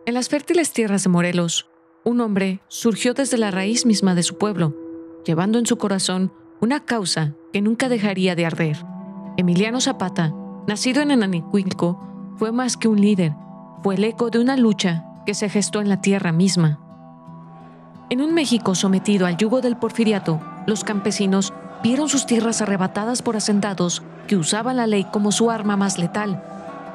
En las fértiles tierras de Morelos, un hombre surgió desde la raíz misma de su pueblo, llevando en su corazón una causa que nunca dejaría de arder. Emiliano Zapata, nacido en Ananecuilco, fue más que un líder, fue el eco de una lucha que se gestó en la tierra misma. En un México sometido al yugo del porfiriato, los campesinos vieron sus tierras arrebatadas por hacendados que usaban la ley como su arma más letal.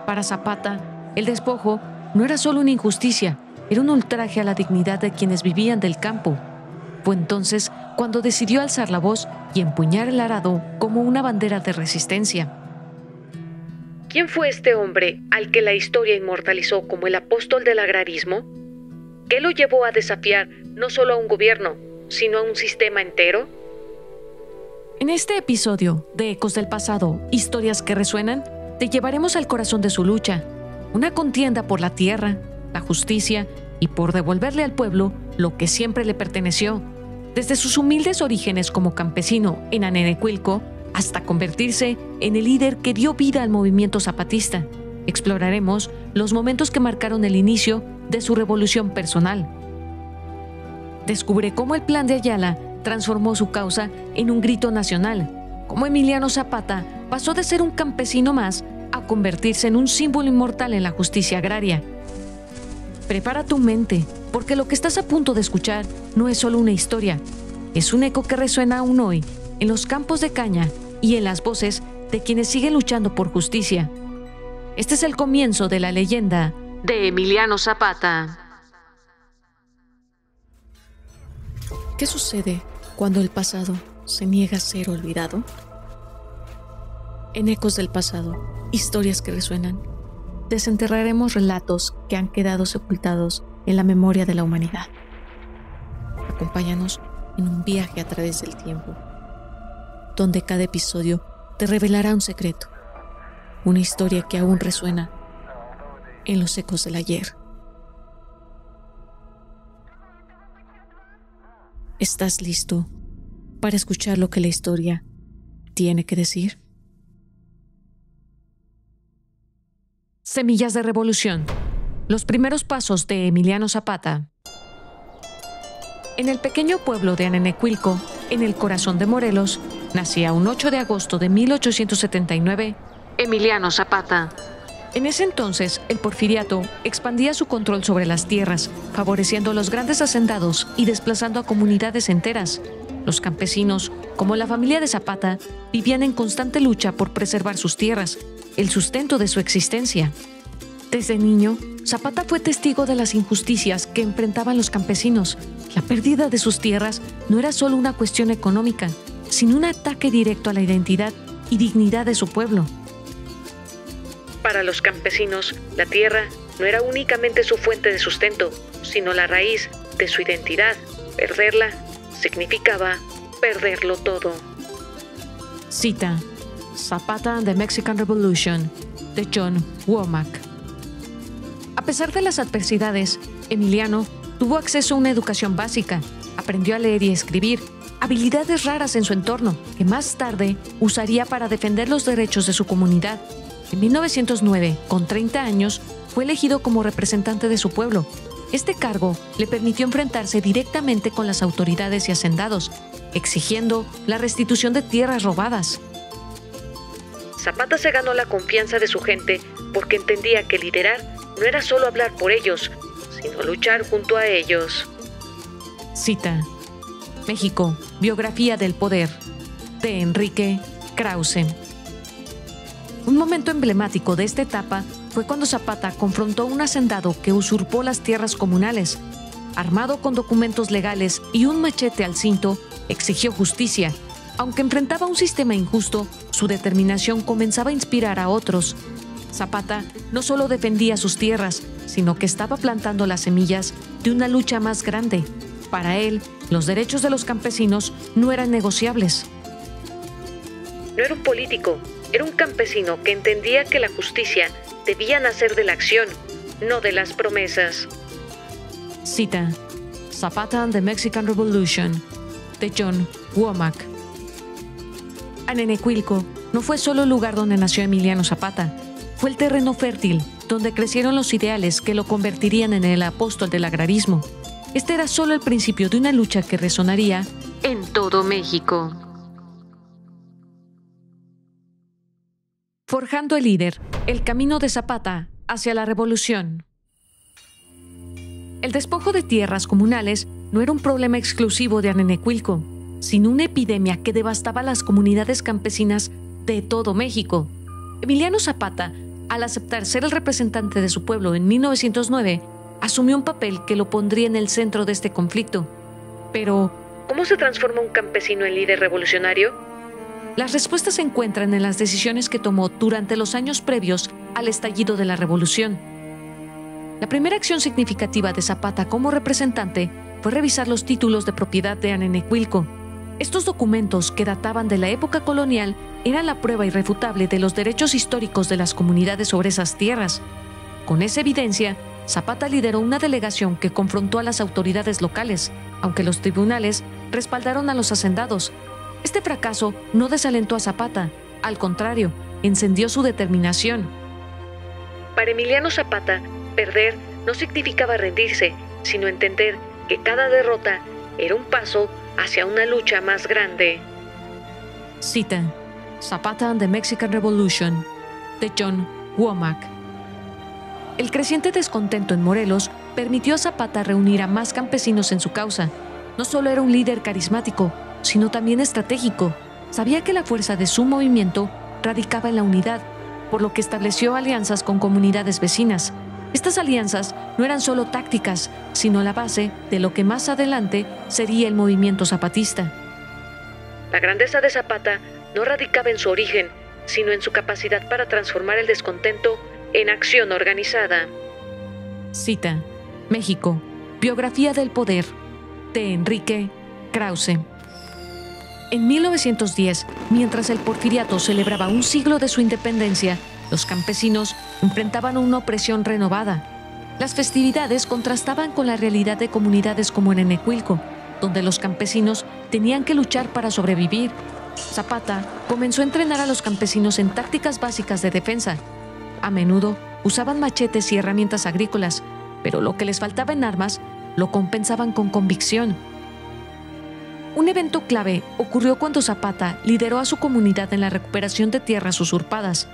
Para Zapata, el despojo no era solo una injusticia, era un ultraje a la dignidad de quienes vivían del campo. Fue entonces cuando decidió alzar la voz y empuñar el arado como una bandera de resistencia. ¿Quién fue este hombre al que la historia inmortalizó como el apóstol del agrarismo? ¿Qué lo llevó a desafiar no solo a un gobierno, sino a un sistema entero? En este episodio de Ecos del Pasado, historias que resuenan, te llevaremos al corazón de su lucha, una contienda por la tierra, la justicia y por devolverle al pueblo lo que siempre le perteneció, desde sus humildes orígenes como campesino en Ananecuilco hasta convertirse en el líder que dio vida al movimiento zapatista. Exploraremos los momentos que marcaron el inicio de su revolución personal. Descubre cómo el Plan de Ayala transformó su causa en un grito nacional, cómo Emiliano Zapata pasó de ser un campesino más a convertirse en un símbolo inmortal en la justicia agraria. Prepara tu mente, porque lo que estás a punto de escuchar no es solo una historia, es un eco que resuena aún hoy en los campos de caña y en las voces de quienes siguen luchando por justicia. Este es el comienzo de la leyenda de Emiliano Zapata. ¿Qué sucede cuando el pasado se niega a ser olvidado? En Ecos del Pasado, historias que resuenan, desenterraremos relatos que han quedado sepultados en la memoria de la humanidad. Acompáñanos en un viaje a través del tiempo, donde cada episodio te revelará un secreto, una historia que aún resuena en los ecos del ayer. ¿Estás listo para escuchar lo que la historia tiene que decir? Semillas de revolución. Los primeros pasos de Emiliano Zapata. En el pequeño pueblo de Ananecuilco, en el corazón de Morelos, nacía un 8 de agosto de 1879 Emiliano Zapata. En ese entonces, el porfiriato expandía su control sobre las tierras, favoreciendo a los grandes hacendados y desplazando a comunidades enteras. Los campesinos, como la familia de Zapata, vivían en constante lucha por preservar sus tierras, el sustento de su existencia. Desde niño, Zapata fue testigo de las injusticias que enfrentaban los campesinos. La pérdida de sus tierras no era solo una cuestión económica, sino un ataque directo a la identidad y dignidad de su pueblo. Para los campesinos, la tierra no era únicamente su fuente de sustento, sino la raíz de su identidad. Perderla significaba perderlo todo. Cita: Zapata and the Mexican Revolution, de John Womack. A pesar de las adversidades, Emiliano tuvo acceso a una educación básica, aprendió a leer y escribir, habilidades raras en su entorno, que más tarde usaría para defender los derechos de su comunidad. En 1909, con 30 años, fue elegido como representante de su pueblo. Este cargo le permitió enfrentarse directamente con las autoridades y hacendados, exigiendo la restitución de tierras robadas. Zapata se ganó la confianza de su gente porque entendía que liderar no era solo hablar por ellos, sino luchar junto a ellos. Cita: México, biografía del poder, de Enrique Krause. Un momento emblemático de esta etapa fue cuando Zapata confrontó a un hacendado que usurpó las tierras comunales. Armado con documentos legales y un machete al cinto, exigió justicia. Aunque enfrentaba un sistema injusto, su determinación comenzaba a inspirar a otros. Zapata no solo defendía sus tierras, sino que estaba plantando las semillas de una lucha más grande. Para él, los derechos de los campesinos no eran negociables. No era un político, era un campesino que entendía que la justicia debía nacer de la acción, no de las promesas. Cita: Zapata and the Mexican Revolution, de John Womack. Ananecuilco no fue solo el lugar donde nació Emiliano Zapata, fue el terreno fértil donde crecieron los ideales que lo convertirían en el apóstol del agrarismo. Este era solo el principio de una lucha que resonaría en todo México. Forjando el líder, el camino de Zapata hacia la revolución. El despojo de tierras comunales no era un problema exclusivo de Anenecuilco, sino una epidemia que devastaba las comunidades campesinas de todo México. Emiliano Zapata, al aceptar ser el representante de su pueblo en 1909, asumió un papel que lo pondría en el centro de este conflicto. Pero, ¿cómo se transforma un campesino en líder revolucionario? Las respuestas se encuentran en las decisiones que tomó durante los años previos al estallido de la revolución. La primera acción significativa de Zapata como representante fue revisar los títulos de propiedad de Anenecuilco. Estos documentos, que databan de la época colonial, eran la prueba irrefutable de los derechos históricos de las comunidades sobre esas tierras. Con esa evidencia, Zapata lideró una delegación que confrontó a las autoridades locales, aunque los tribunales respaldaron a los hacendados. Este fracaso no desalentó a Zapata, al contrario, encendió su determinación. Para Emiliano Zapata, perder no significaba rendirse, sino entender que cada derrota era un paso hacia una lucha más grande. Cita: Zapata and the Mexican Revolution, de John Womack. El creciente descontento en Morelos permitió a Zapata reunir a más campesinos en su causa. No solo era un líder carismático, sino también estratégico. Sabía que la fuerza de su movimiento radicaba en la unidad, por lo que estableció alianzas con comunidades vecinas. Estas alianzas no eran solo tácticas, sino la base de lo que más adelante sería el movimiento zapatista. La grandeza de Zapata no radicaba en su origen, sino en su capacidad para transformar el descontento en acción organizada. Cita: México, Biografía del Poder, de Enrique Krause. En 1910, mientras el porfiriato celebraba un siglo de su independencia, los campesinos enfrentaban una opresión renovada. Las festividades contrastaban con la realidad de comunidades como Anenecuilco, donde los campesinos tenían que luchar para sobrevivir. Zapata comenzó a entrenar a los campesinos en tácticas básicas de defensa. A menudo usaban machetes y herramientas agrícolas, pero lo que les faltaba en armas lo compensaban con convicción. Un evento clave ocurrió cuando Zapata lideró a su comunidad en la recuperación de tierras usurpadas.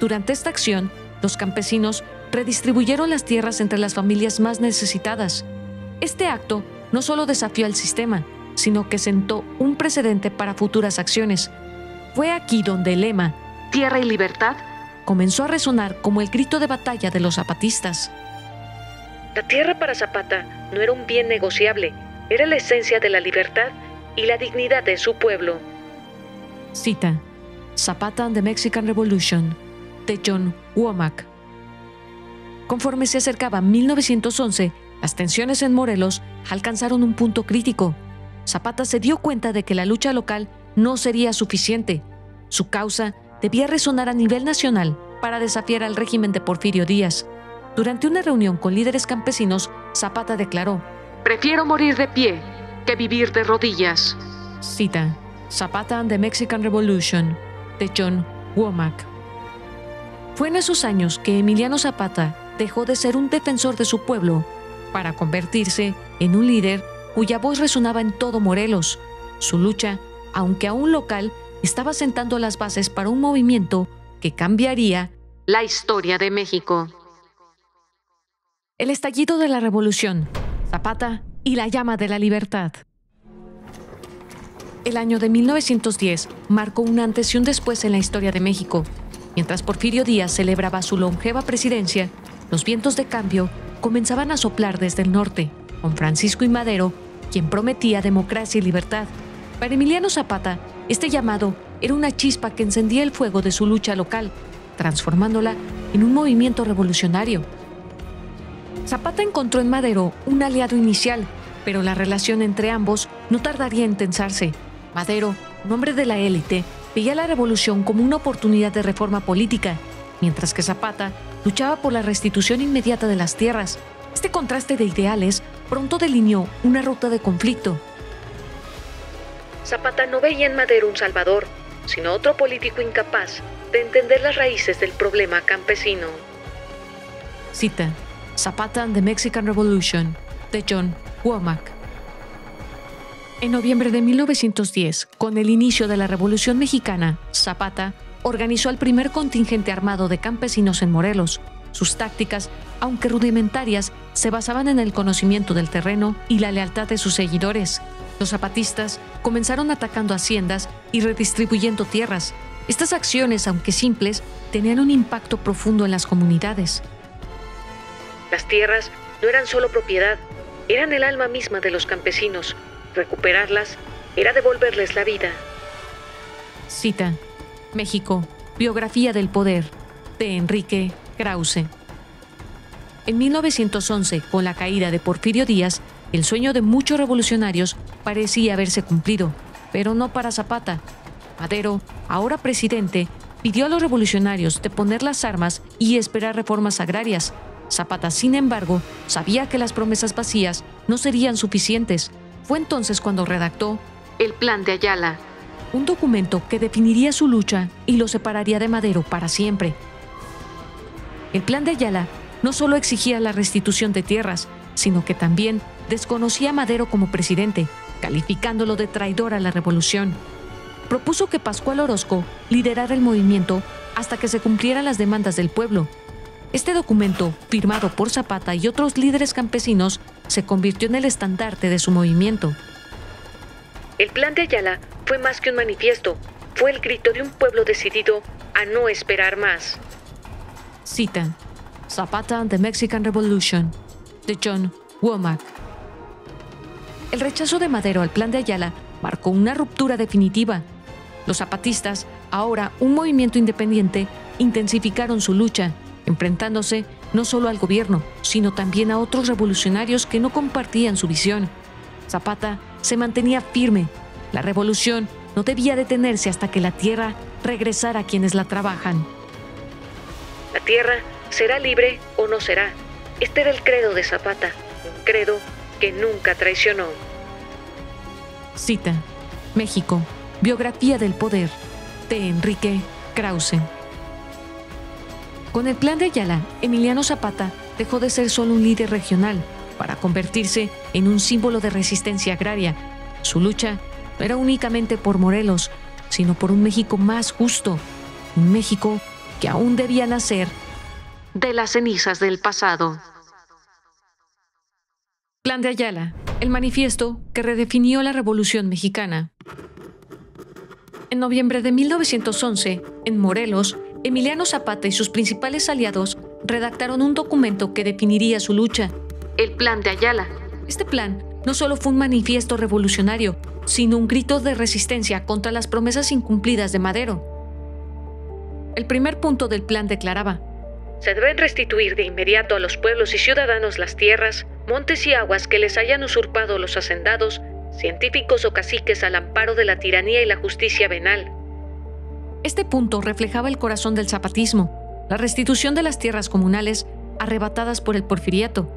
Durante esta acción, los campesinos redistribuyeron las tierras entre las familias más necesitadas. Este acto no solo desafió al sistema, sino que sentó un precedente para futuras acciones. Fue aquí donde el lema «Tierra y libertad» comenzó a resonar como el grito de batalla de los zapatistas. La tierra para Zapata no era un bien negociable, era la esencia de la libertad y la dignidad de su pueblo. Cita: Zapata and the Mexican Revolution, de John Womack. Conforme se acercaba 1911, las tensiones en Morelos alcanzaron un punto crítico. Zapata se dio cuenta de que la lucha local no sería suficiente. Su causa debía resonar a nivel nacional para desafiar al régimen de Porfirio Díaz. Durante una reunión con líderes campesinos, Zapata declaró: «Prefiero morir de pie que vivir de rodillas». Cita: Zapata and the Mexican Revolution, de John Womack. Fue en esos años que Emiliano Zapata dejó de ser un defensor de su pueblo para convertirse en un líder cuya voz resonaba en todo Morelos. Su lucha, aunque aún local, estaba sentando las bases para un movimiento que cambiaría la historia de México. El estallido de la revolución, Zapata y la llama de la libertad. El año de 1910 marcó un antes y un después en la historia de México. Mientras Porfirio Díaz celebraba su longeva presidencia, los vientos de cambio comenzaban a soplar desde el norte, con Francisco I. Madero, quien prometía democracia y libertad. Para Emiliano Zapata, este llamado era una chispa que encendía el fuego de su lucha local, transformándola en un movimiento revolucionario. Zapata encontró en Madero un aliado inicial, pero la relación entre ambos no tardaría en tensarse. Madero, un hombre de la élite, veía la revolución como una oportunidad de reforma política, mientras que Zapata luchaba por la restitución inmediata de las tierras. Este contraste de ideales pronto delineó una ruta de conflicto. Zapata no veía en Madero un salvador, sino otro político incapaz de entender las raíces del problema campesino. Cita: Zapata and the Mexican Revolution, de John Womack. En noviembre de 1910, con el inicio de la Revolución Mexicana, Zapata organizó el primer contingente armado de campesinos en Morelos. Sus tácticas, aunque rudimentarias, se basaban en el conocimiento del terreno y la lealtad de sus seguidores. Los zapatistas comenzaron atacando haciendas y redistribuyendo tierras. Estas acciones, aunque simples, tenían un impacto profundo en las comunidades. Las tierras no eran solo propiedad, eran el alma misma de los campesinos. Recuperarlas era devolverles la vida. Cita: México, Biografía del Poder, de Enrique Krause. En 1911, con la caída de Porfirio Díaz, el sueño de muchos revolucionarios parecía haberse cumplido, pero no para Zapata. Madero, ahora presidente, pidió a los revolucionarios deponer las armas y esperar reformas agrarias. Zapata, sin embargo, sabía que las promesas vacías no serían suficientes. Fue entonces cuando redactó el Plan de Ayala, un documento que definiría su lucha y lo separaría de Madero para siempre. El Plan de Ayala no solo exigía la restitución de tierras, sino que también desconocía a Madero como presidente, calificándolo de traidor a la revolución. Propuso que Pascual Orozco liderara el movimiento hasta que se cumplieran las demandas del pueblo. Este documento, firmado por Zapata y otros líderes campesinos, se convirtió en el estandarte de su movimiento. El Plan de Ayala fue más que un manifiesto, fue el grito de un pueblo decidido a no esperar más. Cita: Zapata and the Mexican Revolution, de John Womack. El rechazo de Madero al Plan de Ayala marcó una ruptura definitiva. Los zapatistas, ahora un movimiento independiente, intensificaron su lucha, enfrentándose no solo al gobierno, sino también a otros revolucionarios que no compartían su visión. Zapata se mantenía firme. La revolución no debía detenerse hasta que la tierra regresara a quienes la trabajan. La tierra será libre o no será. Este era el credo de Zapata, un credo que nunca traicionó. Cita: México, Biografía del Poder, de Enrique Krause. Con el Plan de Ayala, Emiliano Zapata dejó de ser solo un líder regional para convertirse en un símbolo de resistencia agraria. Su lucha no era únicamente por Morelos, sino por un México más justo, un México que aún debía nacer de las cenizas del pasado. Plan de Ayala, el manifiesto que redefinió la Revolución Mexicana. En noviembre de 1911, en Morelos, Emiliano Zapata y sus principales aliados redactaron un documento que definiría su lucha, el Plan de Ayala. Este plan no solo fue un manifiesto revolucionario, sino un grito de resistencia contra las promesas incumplidas de Madero. El primer punto del plan declaraba: se deben restituir de inmediato a los pueblos y ciudadanos las tierras, montes y aguas que les hayan usurpado los hacendados, científicos o caciques al amparo de la tiranía y la justicia venal. Este punto reflejaba el corazón del zapatismo, la restitución de las tierras comunales arrebatadas por el porfiriato.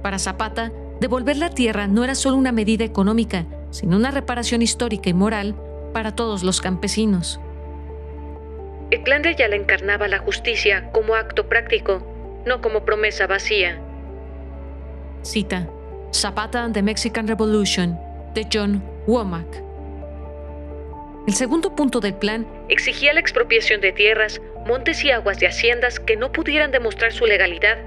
Para Zapata, devolver la tierra no era solo una medida económica, sino una reparación histórica y moral para todos los campesinos. El Plan de Ayala encarnaba la justicia como acto práctico, no como promesa vacía. Cita: Zapata and the Mexican Revolution, de John Womack. El segundo punto del plan exigía la expropiación de tierras, montes y aguas de haciendas que no pudieran demostrar su legalidad.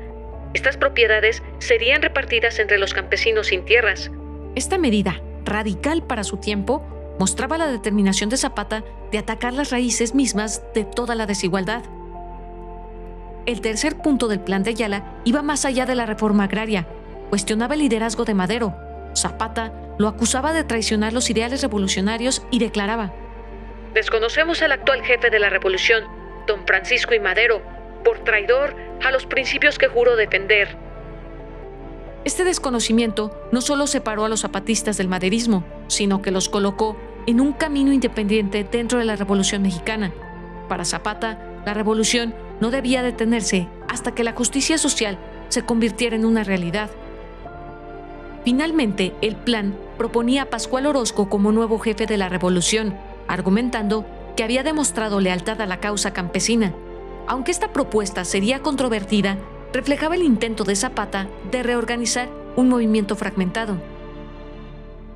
Estas propiedades serían repartidas entre los campesinos sin tierras. Esta medida, radical para su tiempo, mostraba la determinación de Zapata de atacar las raíces mismas de toda la desigualdad. El tercer punto del Plan de Ayala iba más allá de la reforma agraria, cuestionaba el liderazgo de Madero. Zapata lo acusaba de traicionar los ideales revolucionarios y declaraba: desconocemos al actual jefe de la revolución, don Francisco I. Madero, por traidor a los principios que juró defender. Este desconocimiento no solo separó a los zapatistas del maderismo, sino que los colocó en un camino independiente dentro de la Revolución Mexicana. Para Zapata, la revolución no debía detenerse hasta que la justicia social se convirtiera en una realidad. Finalmente, el plan proponía a Pascual Orozco como nuevo jefe de la revolución, argumentando que había demostrado lealtad a la causa campesina. Aunque esta propuesta sería controvertida, reflejaba el intento de Zapata de reorganizar un movimiento fragmentado.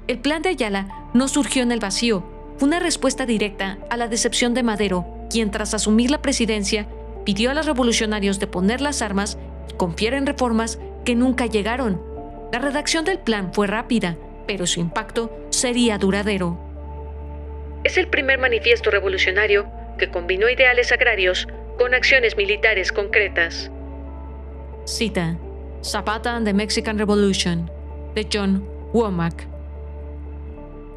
El Plan de Ayala no surgió en el vacío, fue una respuesta directa a la decepción de Madero, quien tras asumir la presidencia pidió a los revolucionarios de poner las armas y confiar en reformas que nunca llegaron. La redacción del plan fue rápida, pero su impacto sería duradero. Es el primer manifiesto revolucionario que combinó ideales agrarios con acciones militares concretas. Cita: Zapata and the Mexican Revolution, de John Womack.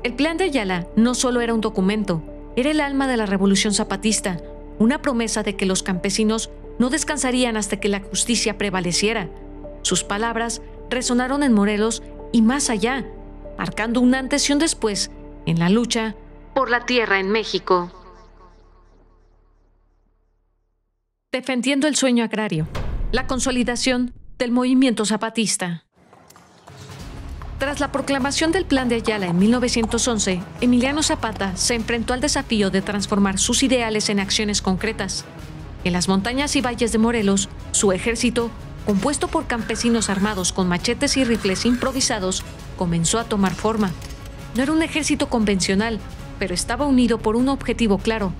El Plan de Ayala no solo era un documento, era el alma de la revolución zapatista, una promesa de que los campesinos no descansarían hasta que la justicia prevaleciera. Sus palabras resonaron en Morelos y más allá, marcando un antes y un después en la lucha por la tierra en México. Defendiendo el sueño agrario, la consolidación del movimiento zapatista. Tras la proclamación del Plan de Ayala en 1911, Emiliano Zapata se enfrentó al desafío de transformar sus ideales en acciones concretas. En las montañas y valles de Morelos, su ejército, compuesto por campesinos armados con machetes y rifles improvisados, comenzó a tomar forma. No era un ejército convencional, pero estaba unido por un objetivo claro: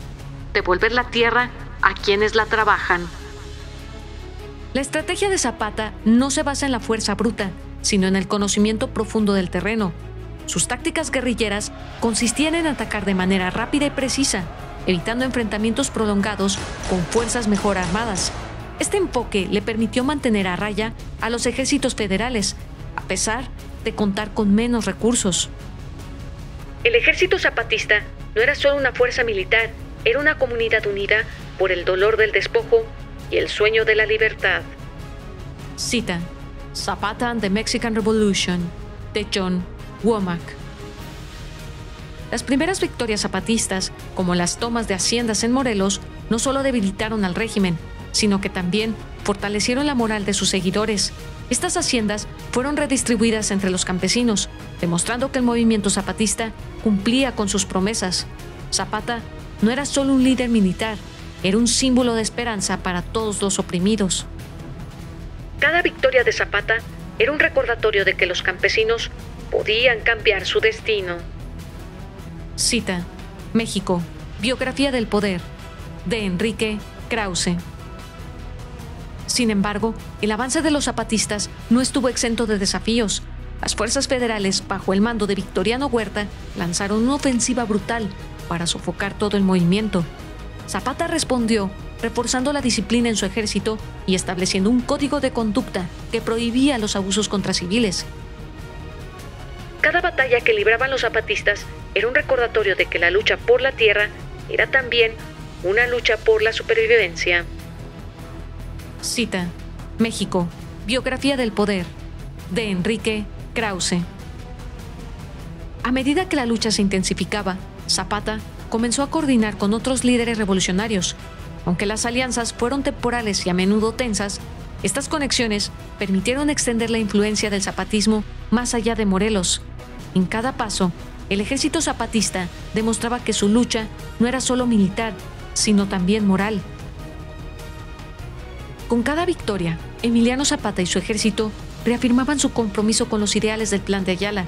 devolver la tierra a quienes la trabajan. La estrategia de Zapata no se basa en la fuerza bruta, sino en el conocimiento profundo del terreno. Sus tácticas guerrilleras consistían en atacar de manera rápida y precisa, evitando enfrentamientos prolongados con fuerzas mejor armadas. Este enfoque le permitió mantener a raya a los ejércitos federales, a pesar de contar con menos recursos. El ejército zapatista no era solo una fuerza militar, era una comunidad unida por el dolor del despojo y el sueño de la libertad. Cita: Zapata and the Mexican Revolution, de John Womack. Las primeras victorias zapatistas, como las tomas de haciendas en Morelos, no solo debilitaron al régimen, sino que también fortalecieron la moral de sus seguidores. Estas haciendas fueron redistribuidas entre los campesinos, demostrando que el movimiento zapatista cumplía con sus promesas. Zapata no era solo un líder militar, era un símbolo de esperanza para todos los oprimidos. Cada victoria de Zapata era un recordatorio de que los campesinos podían cambiar su destino. Cita: México, Biografía del Poder, de Enrique Krause. Sin embargo, el avance de los zapatistas no estuvo exento de desafíos. Las fuerzas federales, bajo el mando de Victoriano Huerta, lanzaron una ofensiva brutal para sofocar todo el movimiento. Zapata respondió reforzando la disciplina en su ejército y estableciendo un código de conducta que prohibía los abusos contra civiles. Cada batalla que libraban los zapatistas era un recordatorio de que la lucha por la tierra era también una lucha por la supervivencia. Cita: México, Biografía del Poder, de Enrique Krause. A medida que la lucha se intensificaba, Zapata comenzó a coordinar con otros líderes revolucionarios. Aunque las alianzas fueron temporales y a menudo tensas, estas conexiones permitieron extender la influencia del zapatismo más allá de Morelos. En cada paso, el ejército zapatista demostraba que su lucha no era solo militar, sino también moral. Con cada victoria, Emiliano Zapata y su ejército reafirmaban su compromiso con los ideales del Plan de Ayala.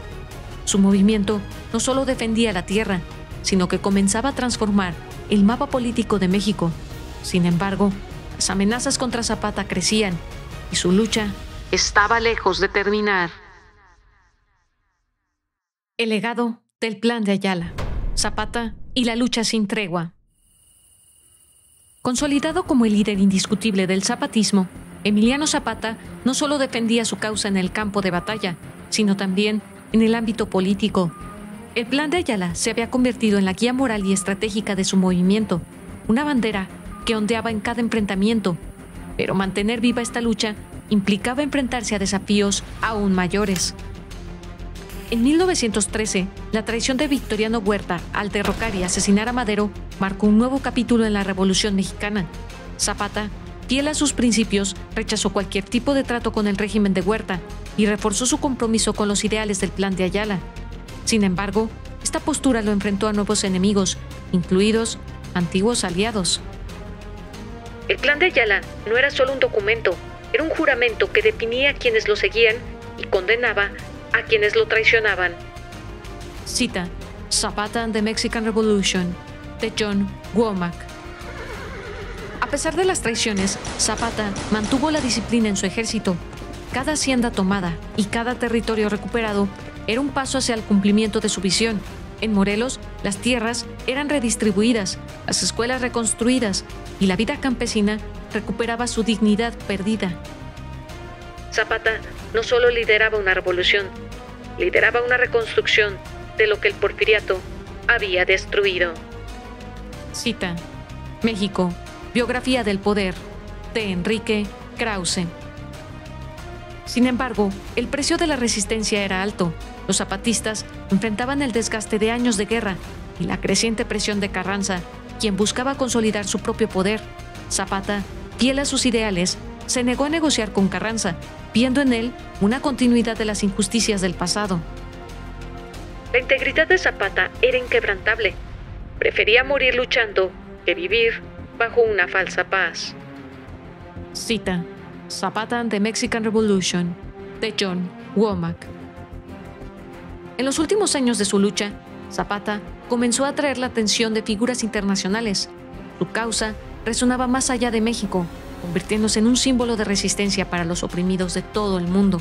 Su movimiento no solo defendía la tierra, sino que comenzaba a transformar el mapa político de México. Sin embargo, las amenazas contra Zapata crecían y su lucha estaba lejos de terminar. El legado del Plan de Ayala, Zapata y la lucha sin tregua. Consolidado como el líder indiscutible del zapatismo, Emiliano Zapata no solo defendía su causa en el campo de batalla, sino también en el ámbito político. El Plan de Ayala se había convertido en la guía moral y estratégica de su movimiento, una bandera que ondeaba en cada enfrentamiento, pero mantener viva esta lucha implicaba enfrentarse a desafíos aún mayores. En 1913, la traición de Victoriano Huerta al derrocar y asesinar a Madero marcó un nuevo capítulo en la Revolución Mexicana. Zapata, fiel a sus principios, rechazó cualquier tipo de trato con el régimen de Huerta y reforzó su compromiso con los ideales del Plan de Ayala. Sin embargo, esta postura lo enfrentó a nuevos enemigos, incluidos antiguos aliados. El Plan de Ayala no era solo un documento, era un juramento que definía a quienes lo seguían y condenaba a quienes lo traicionaban. Cita Zapata and the Mexican Revolution, de John Womack. A pesar de las traiciones, Zapata mantuvo la disciplina en su ejército. Cada hacienda tomada y cada territorio recuperado era un paso hacia el cumplimiento de su visión. En Morelos, las tierras eran redistribuidas, las escuelas reconstruidas y la vida campesina recuperaba su dignidad perdida. Zapata no solo lideraba una revolución, lideraba una reconstrucción de lo que el porfiriato había destruido. Cita México, biografía del poder, de Enrique Krause. Sin embargo, el precio de la resistencia era alto. Los zapatistas enfrentaban el desgaste de años de guerra y la creciente presión de Carranza, quien buscaba consolidar su propio poder. Zapata, fiel a sus ideales, se negó a negociar con Carranza, viendo en él una continuidad de las injusticias del pasado. La integridad de Zapata era inquebrantable. Prefería morir luchando que vivir bajo una falsa paz. Cita Zapata and the Mexican Revolution, de John Womack. En los últimos años de su lucha, Zapata comenzó a atraer la atención de figuras internacionales. Su causa resonaba más allá de México, convirtiéndose en un símbolo de resistencia para los oprimidos de todo el mundo.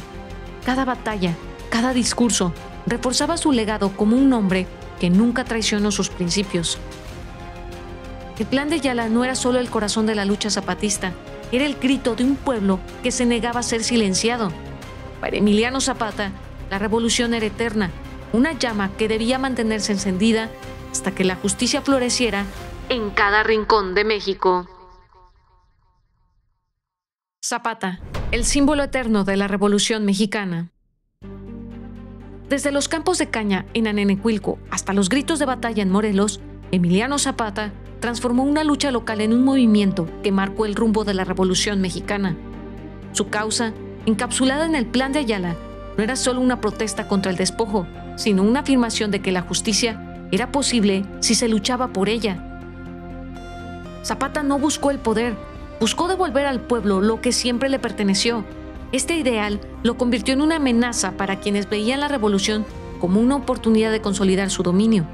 Cada batalla, cada discurso, reforzaba su legado como un hombre que nunca traicionó sus principios. El Plan de Ayala no era solo el corazón de la lucha zapatista, era el grito de un pueblo que se negaba a ser silenciado. Para Emiliano Zapata, la revolución era eterna, una llama que debía mantenerse encendida hasta que la justicia floreciera en cada rincón de México. Zapata, el símbolo eterno de la Revolución Mexicana. Desde los campos de caña en Anenecuilco hasta los gritos de batalla en Morelos, Emiliano Zapata transformó una lucha local en un movimiento que marcó el rumbo de la Revolución Mexicana. Su causa, encapsulada en el Plan de Ayala, no era solo una protesta contra el despojo, sino una afirmación de que la justicia era posible si se luchaba por ella. Zapata no buscó el poder, buscó devolver al pueblo lo que siempre le perteneció. Este ideal lo convirtió en una amenaza para quienes veían la revolución como una oportunidad de consolidar su dominio.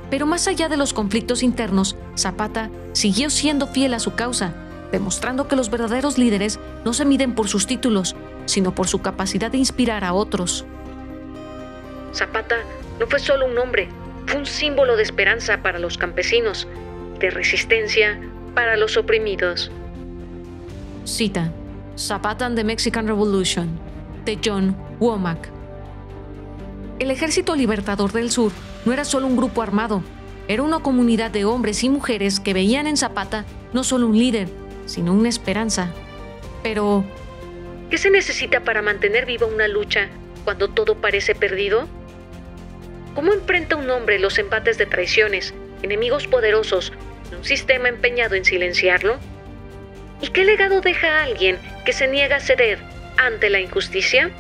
Pero más allá de los conflictos internos, Zapata siguió siendo fiel a su causa, demostrando que los verdaderos líderes no se miden por sus títulos, sino por su capacidad de inspirar a otros. Zapata no fue solo un hombre, fue un símbolo de esperanza para los campesinos, de resistencia para los oprimidos. Cita Zapata and the Mexican Revolution, de John Womack. El Ejército Libertador del Sur no era solo un grupo armado, era una comunidad de hombres y mujeres que veían en Zapata no solo un líder, sino una esperanza. Pero, ¿qué se necesita para mantener viva una lucha cuando todo parece perdido? ¿Cómo enfrenta un hombre los embates de traiciones, enemigos poderosos, y un sistema empeñado en silenciarlo? ¿Y qué legado deja a alguien que se niega a ceder ante la injusticia?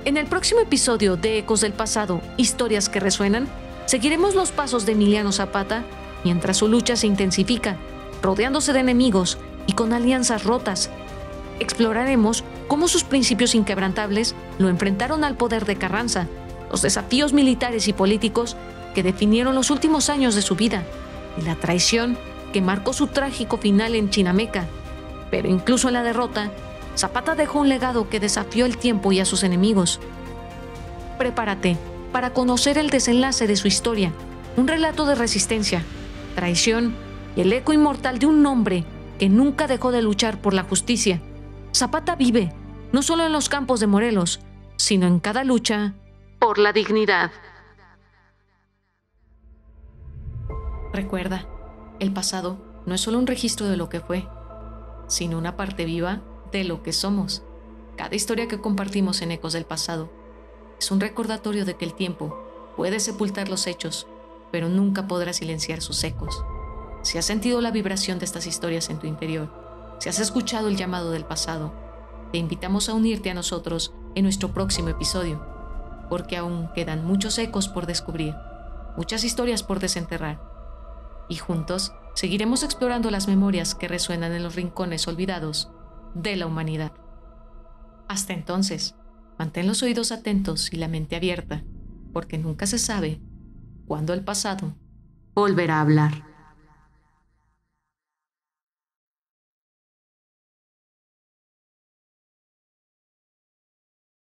En el próximo episodio de Ecos del Pasado, Historias que Resuenan, seguiremos los pasos de Emiliano Zapata mientras su lucha se intensifica, rodeándose de enemigos y con alianzas rotas. Exploraremos cómo sus principios inquebrantables lo enfrentaron al poder de Carranza, los desafíos militares y políticos que definieron los últimos años de su vida y la traición que marcó su trágico final en Chinameca. Pero incluso en la derrota, Zapata dejó un legado que desafió el tiempo y a sus enemigos. Prepárate para conocer el desenlace de su historia, un relato de resistencia, traición y el eco inmortal de un hombre que nunca dejó de luchar por la justicia. Zapata vive, no solo en los campos de Morelos, sino en cada lucha por la dignidad. Recuerda, el pasado no es solo un registro de lo que fue, sino una parte viva de lo que somos. Cada historia que compartimos en Ecos del Pasado es un recordatorio de que el tiempo puede sepultar los hechos, pero nunca podrá silenciar sus ecos. Si has sentido la vibración de estas historias en tu interior, si has escuchado el llamado del pasado, te invitamos a unirte a nosotros en nuestro próximo episodio, porque aún quedan muchos ecos por descubrir, muchas historias por desenterrar. y juntos seguiremos explorando las memorias que resuenan en los rincones olvidados de la humanidad. Hasta entonces, mantén los oídos atentos y la mente abierta, porque nunca se sabe cuándo el pasado volverá a hablar.